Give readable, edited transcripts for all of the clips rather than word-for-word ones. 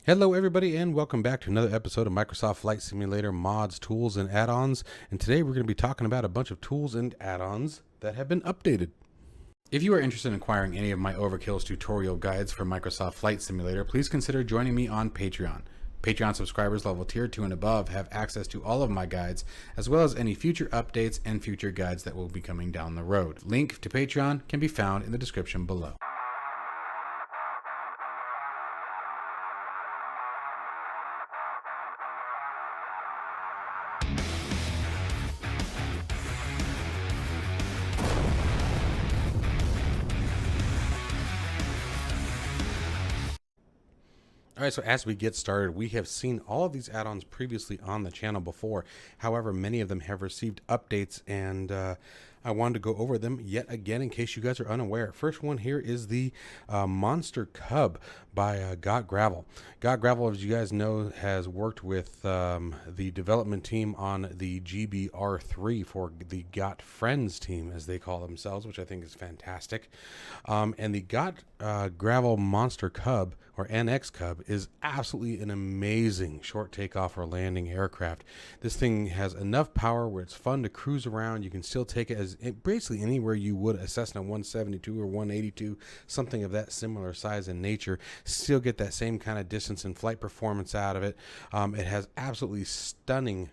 Hello everybody and welcome back to another episode of Microsoft Flight Simulator mods, tools, and add-ons. And today we're going to be talking about a bunch of tools and add-ons that have been updated. If you are interested in acquiring any of my Overkills tutorial guides for Microsoft Flight Simulator, please consider joining me on Patreon. Patreon subscribers level tier 2 and above have access to all of my guides, as well as any future updates and future guides that will be coming down the road. Link to Patreon can be found in the description below. All right, so as we get started, we have seen all of these add-ons previously on the channel before. However, many of them have received updates, and I wanted to go over them yet again in case you guys are unaware. First one here is the Monster Cub by Got Gravel. Got Gravel, as you guys know, has worked with the development team on the GBR3 for the Got Friends team, as they call themselves, which I think is fantastic. And the Got Gravel Monster Cub, or NX Cub, is absolutely an amazing short takeoff or landing aircraft. This thing has enough power where it's fun to cruise around. You can still take it as basically anywhere you would a Cessna 172 or 182, something of that similar size and nature. Still get that same kind of distance and flight performance out of it. It has absolutely stunning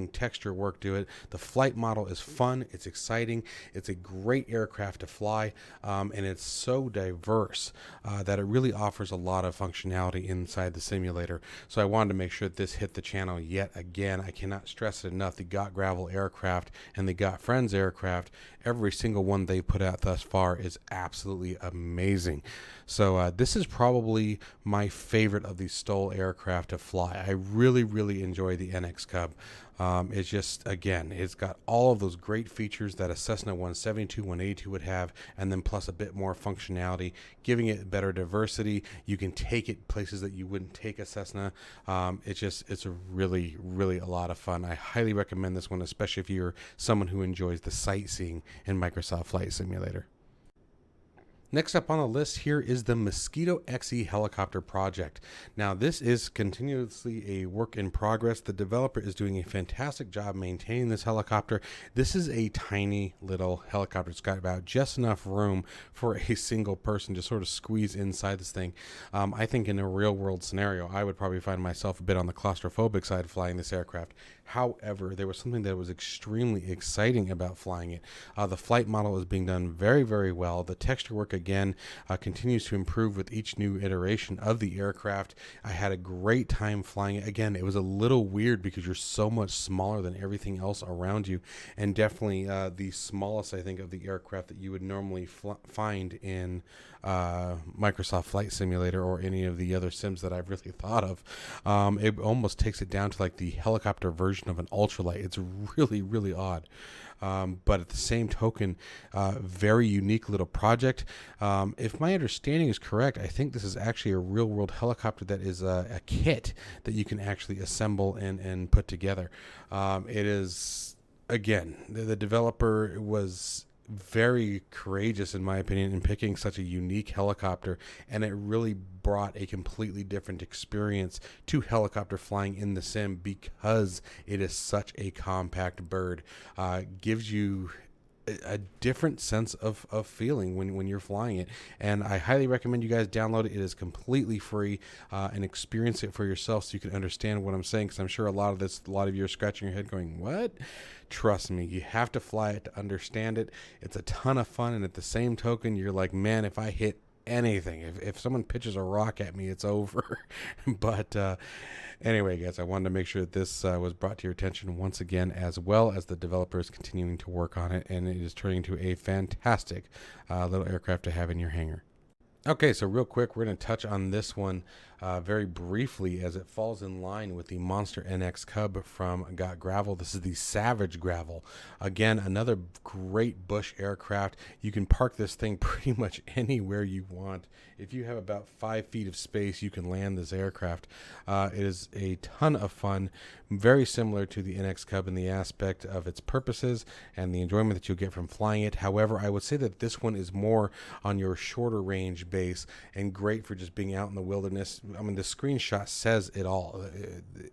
texture work to it. The flight model is fun. It's exciting. It's a great aircraft to fly, and it's so diverse that it really offers a lot of functionality inside the simulator. So I wanted to make sure that this hit the channel yet again. I cannot stress it enough. The Got Gravel aircraft and the Got Friends aircraft, every single one they put out thus far is absolutely amazing. So this is probably my favorite of these STOL aircraft to fly. I really enjoy the NX Cub. It's just, again, it's got all of those great features that a Cessna 172, 182 would have, and then plus a bit more functionality, giving it better diversity. You can take it places that you wouldn't take a Cessna. It's a really a lot of fun. I highly recommend this one, especially if you're someone who enjoys the sightseeing in Microsoft Flight Simulator. Next up on the list here is the Mosquito XE helicopter project. Now, this is continuously a work in progress. The developer is doing a fantastic job maintaining this helicopter. This is a tiny little helicopter. It's got about just enough room for a single person to sort of squeeze inside this thing. I think in a real world scenario, I would probably find myself a bit on the claustrophobic side flying this aircraft. However, there was something that was extremely exciting about flying it. The flight model is being done very well. The texture work, again, continues to improve with each new iteration of the aircraft. I had a great time flying it. Again, it was a little weird because you're so much smaller than everything else around you, and definitely the smallest, I think, of the aircraft that you would normally find in Microsoft Flight Simulator or any of the other sims that I've really thought of. It almost takes it down to like the helicopter version of an ultralight. It's really odd. But at the same token, very unique little project. If my understanding is correct, I think this is actually a real world helicopter that is a kit that you can actually assemble and put together. It is, again, the developer was very courageous, in my opinion, in picking such a unique helicopter, and it really brought a completely different experience to helicopter flying in the sim because it is such a compact bird. Gives you a different sense of feeling when you're flying it, and I highly recommend you guys download it. It is completely free, and experience it for yourself so you can understand what I'm saying, because I'm sure a lot of you are scratching your head going, what? Trust me, you have to fly it to understand it. It's a ton of fun, and at the same token, you're like, man, if I hit anything, if someone pitches a rock at me, it's over. But anyway, guys, I wanted to make sure that this was brought to your attention once again, as well as the developer is continuing to work on it, and it is turning into a fantastic little aircraft to have in your hangar. Okay, so real quick, we're going to touch on this one very briefly, as it falls in line with the Monster NX Cub from Got Gravel. This is the Savage Gravel. Again, another great bush aircraft. You can park this thing pretty much anywhere you want. If you have about 5 feet of space, you can land this aircraft. It is a ton of fun, very similar to the NX Cub in the aspect of its purposes and the enjoyment that you'll get from flying it. However, I would say that this one is more on your shorter range base and great for just being out in the wilderness. I mean, the screenshot says it all.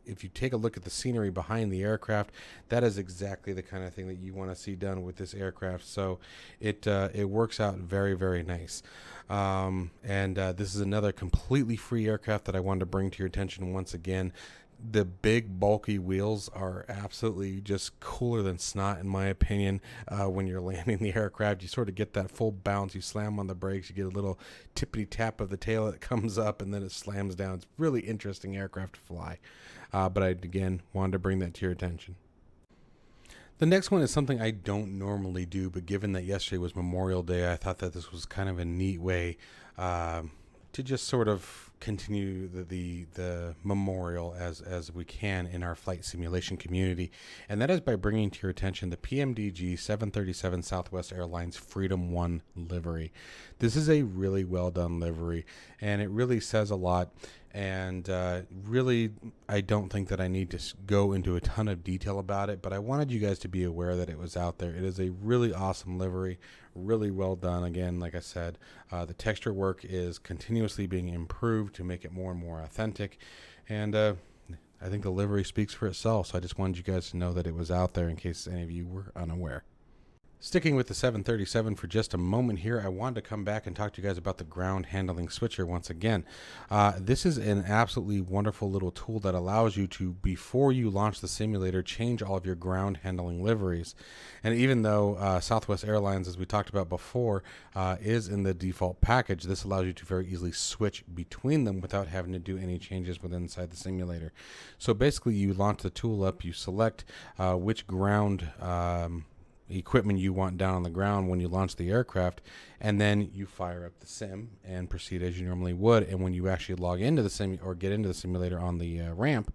If you take a look at the scenery behind the aircraft, that is exactly the kind of thing that you want to see done with this aircraft. So it works out very, very nice. This is another completely free aircraft that I wanted to bring to your attention once again. The big bulky wheels are absolutely just cooler than snot, in my opinion. When you're landing the aircraft, you sort of get that full bounce. You slam on the brakes, you get a little tippity tap of the tail that comes up, and then it slams down. It's really interesting aircraft to fly. But I, again, wanted to bring that to your attention. The next one is something I don't normally do, but given that yesterday was Memorial Day, I thought that this was kind of a neat way to just sort of continue the memorial as we can in our flight simulation community, and that is by bringing to your attention the Pmdg 737 Southwest Airlines Freedom 1 livery. This is a really well done livery, and it really says a lot. And really, I don't think that I need to go into a ton of detail about it, but I wanted you guys to be aware that it was out there. It is a really awesome livery, really well done. Again, like I said, the texture work is continuously being improved to make it more and more authentic, and I think the livery speaks for itself. So I just wanted you guys to know that it was out there in case any of you were unaware. Sticking with the 737 for just a moment here, I wanted to come back and talk to you guys about the ground handling switcher once again. This is an absolutely wonderful little tool that allows you to, before you launch the simulator, change all of your ground handling liveries. And even though Southwest Airlines, as we talked about before, is in the default package, this allows you to very easily switch between them without having to do any changes within inside the simulator. So basically, you launch the tool up, you select which ground equipment you want down on the ground when you launch the aircraft, and then you fire up the sim and proceed as you normally would. And when you actually log into the sim or get into the simulator on the ramp,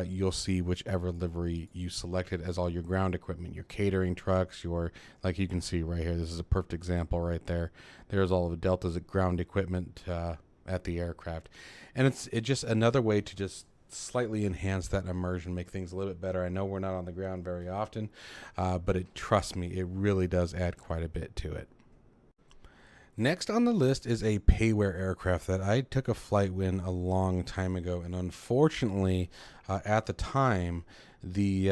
you'll see whichever livery you selected as all your ground equipment, your catering trucks, your, like you can see right here, this is a perfect example right there. There's all of the Delta's ground equipment at the aircraft, and it's just another way to just slightly enhance that immersion, make things a little bit better. I know we're not on the ground very often, but trust me, it really does add quite a bit to it. Next on the list is a payware aircraft that I took a flight in a long time ago, and unfortunately, at the time, the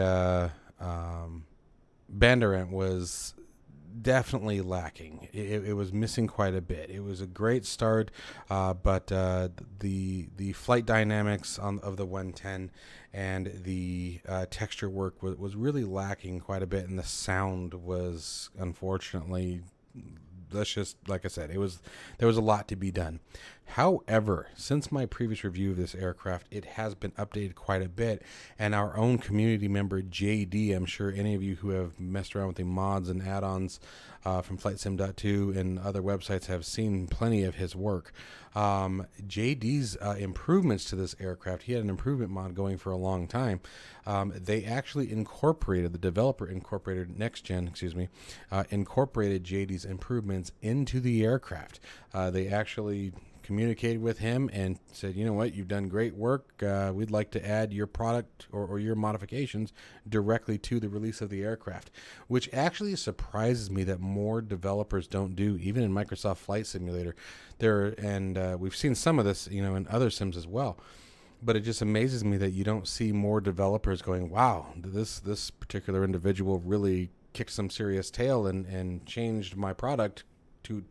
Banderant was definitely lacking. It was missing quite a bit. It was a great start, but the flight dynamics of the 110 and the texture work was really lacking quite a bit, and the sound was, unfortunately, let's just, like I said, there was a lot to be done. However, since my previous review of this aircraft, it has been updated quite a bit, and our own community member JD, I'm sure any of you who have messed around with the mods and add-ons from FlightSim.2 and other websites have seen plenty of his work. JD's improvements to this aircraft, he had an improvement mod going for a long time. They actually incorporated, the developer incorporated incorporated JD's improvements into the aircraft. They actually communicated with him and said, you know what, you've done great work. We'd like to add your product or your modifications directly to the release of the aircraft, which actually surprises me that more developers don't do, even in Microsoft Flight Simulator. We've seen some of this, in other sims as well. But it just amazes me that you don't see more developers going, wow, this particular individual really kicked some serious tail and changed my product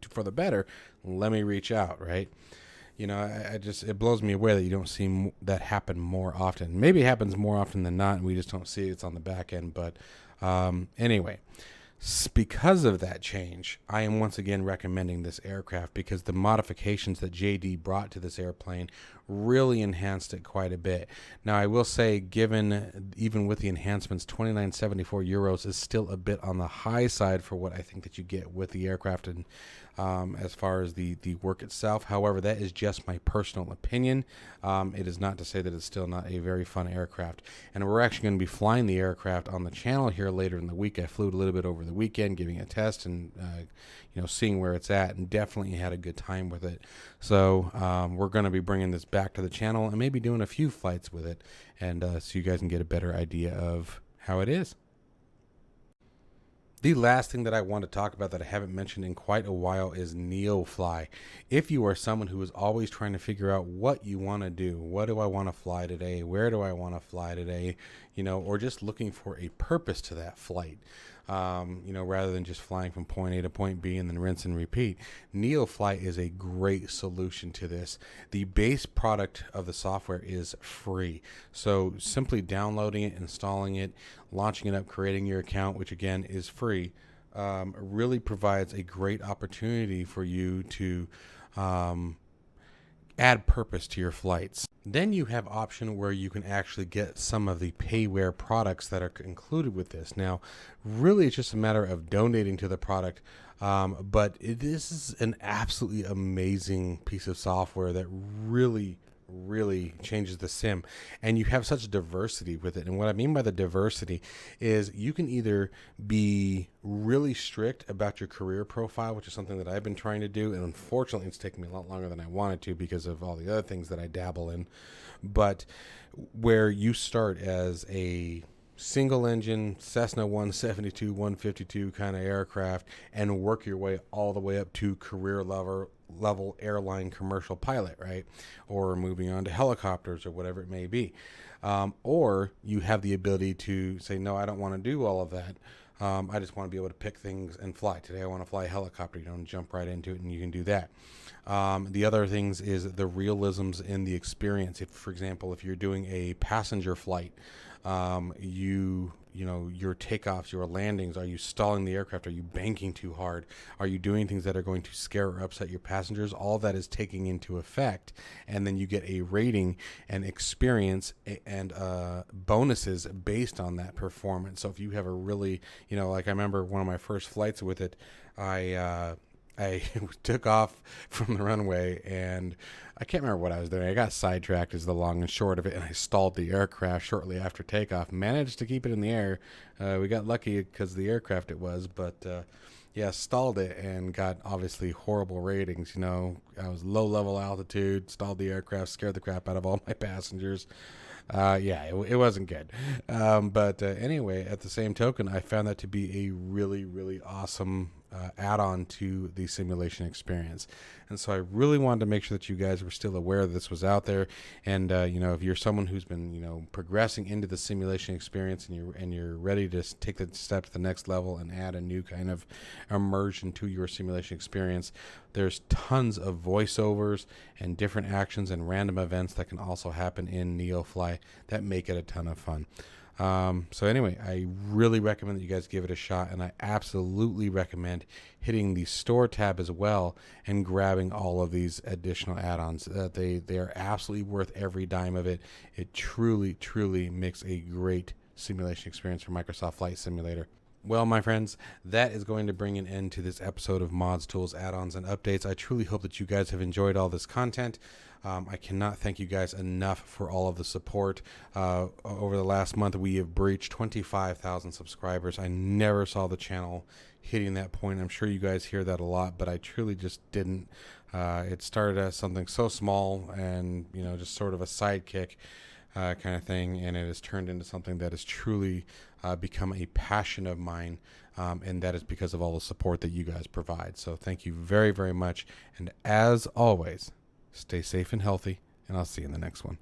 for the better. Let me reach out, right? It blows me away that you don't see that happen more often. Maybe it happens more often than not, and we just don't see it. It's on the back end. But anyway, because of that change, I am once again recommending this aircraft because the modifications that JD brought to this airplane really enhanced it quite a bit. Now, I will say, given even with the enhancements, 2974 euros is still a bit on the high side for what I think that you get with the aircraft and as far as the work itself. However, that is just my personal opinion. It is not to say that it's still not a very fun aircraft. And we're actually going to be flying the aircraft on the channel here later in the week. I flew it a little bit over the weekend, giving it a test and seeing where it's at, and definitely had a good time with it. So we're going to be bringing this back to the channel and maybe doing a few flights with it, and so you guys can get a better idea of how it is. The last thing that I want to talk about that I haven't mentioned in quite a while is Neofly. If you are someone who is always trying to figure out what you want to do, what do I want to fly today? Where do I want to fly today? Or just looking for a purpose to that flight. Rather than just flying from point A to point B and then rinse and repeat. Neofly is a great solution to this. The base product of the software is free. So simply downloading it, installing it, launching it up, creating your account, which again is free, really provides a great opportunity for you to add purpose to your flights. Then you have option where you can actually get some of the payware products that are included with this. Now, really, it's just a matter of donating to the product. But this is an absolutely amazing piece of software that really changes the sim, and you have such diversity with it. And what I mean by the diversity is you can either be really strict about your career profile, which is something that I've been trying to do, and unfortunately it's taken me a lot longer than I wanted to because of all the other things that I dabble in, but where you start as a single engine Cessna 172, 152 kind of aircraft and work your way all the way up to career level airline commercial pilot, right? Or moving on to helicopters or whatever it may be. Or you have the ability to say, no, I don't want to do all of that. I just want to be able to pick things and fly. Today I want to fly a helicopter. You don't jump right into it and you can do that. The other things is the realisms in the experience. If, for example, if you're doing a passenger flight, your takeoffs, your landings, are you stalling the aircraft? Are you banking too hard? Are you doing things that are going to scare or upset your passengers? All that is taking into effect, and then you get a rating and experience and bonuses based on that performance. So if you have a really, like I remember one of my first flights with it, I took off from the runway and I can't remember what I was doing. I got sidetracked is the long and short of it, and I stalled the aircraft shortly after takeoff. Managed to keep it in the air. We got lucky because the aircraft it was, but stalled it and got obviously horrible ratings. I was low level altitude, stalled the aircraft, scared the crap out of all my passengers. It wasn't good. But anyway, at the same token, I found that to be a really awesome add-on to the simulation experience. And so I really wanted to make sure that you guys were still aware that this was out there. And, if you're someone who's been, progressing into the simulation experience and you're ready to take the step to the next level and add a new kind of immersion to your simulation experience, there's tons of voiceovers and different actions and random events that can also happen in Neofly that make it a ton of fun. So anyway, I really recommend that you guys give it a shot, and I absolutely recommend hitting the store tab as well and grabbing all of these additional add-ons. They are absolutely worth every dime of it. It truly makes a great simulation experience for Microsoft Flight Simulator. Well, my friends, that is going to bring an end to this episode of Mods, Tools, Add-ons, and Updates. I truly hope that you guys have enjoyed all this content. I cannot thank you guys enough for all of the support. Over the last month, we have breached 25,000 subscribers. I never saw the channel hitting that point. I'm sure you guys hear that a lot, but I truly just didn't. It started as something so small and, just sort of a sidekick kind of thing, and it has turned into something that has truly become a passion of mine, and that is because of all the support that you guys provide. So thank you very much, and as always, stay safe and healthy, and I'll see you in the next one.